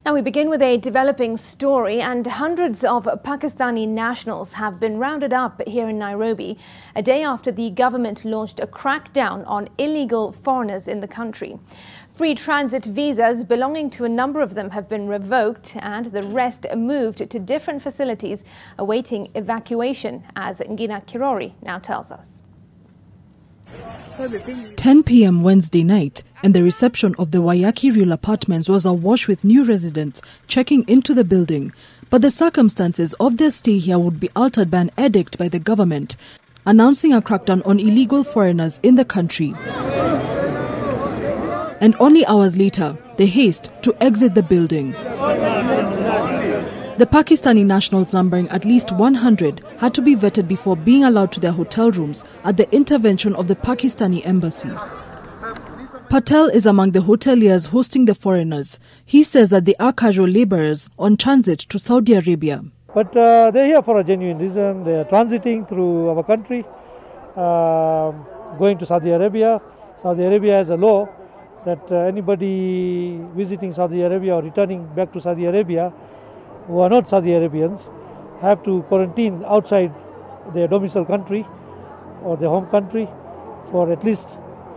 And we begin with a developing story, and hundreds of Pakistani nationals have been rounded up here in Nairobi a day after the government launched a crackdown on illegal foreigners in the country. Free transit visas belonging to a number of them have been revoked, and the rest moved to different facilities awaiting evacuation, as Ngina Kirori now tells us. 10 p.m. Wednesday night, and the reception of the Wayaki Real Apartments was awash with new residents checking into the building. But the circumstances of their stay here would be altered by an edict by the government, announcing a crackdown on illegal foreigners in the country. And only hours later, they haste to exit the building. The Pakistani nationals, numbering at least 100, had to be vetted before being allowed to their hotel rooms at the intervention of the Pakistani embassy. Patel is among the hoteliers hosting the foreigners. He says that they are casual laborers on transit to Saudi Arabia. But they're here for a genuine reason. They are transiting through our country, going to Saudi Arabia. Saudi Arabia has a law that anybody visiting Saudi Arabia or returning back to Saudi Arabia who are not Saudi Arabians have to quarantine outside their domicile country or their home country for at least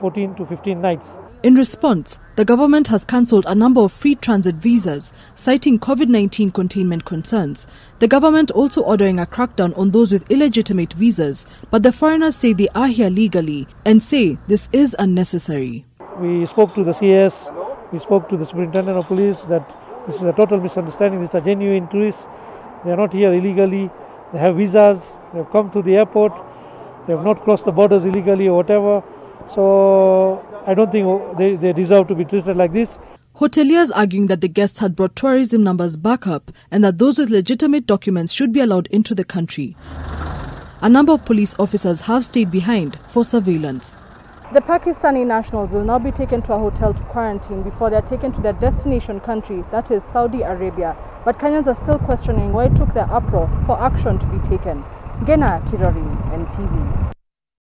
14 to 15 nights. In response, the government has cancelled a number of free transit visas, citing COVID-19 containment concerns. The government also ordering a crackdown on those with illegitimate visas, but the foreigners say they are here legally and say this is unnecessary. We spoke to the CS, we spoke to the Superintendent of Police that this is a total misunderstanding. These are genuine tourists. They are not here illegally. They have visas. They have come to the airport. They have not crossed the borders illegally or whatever. So I don't think they deserve to be treated like this. Hoteliers arguing that the guests had brought tourism numbers back up and that those with legitimate documents should be allowed into the country. A number of police officers have stayed behind for surveillance. The Pakistani nationals will now be taken to a hotel to quarantine before they are taken to their destination country, that is Saudi Arabia. But Kenyans are still questioning why it took their uproar for action to be taken. Ngina Kirori, NTV.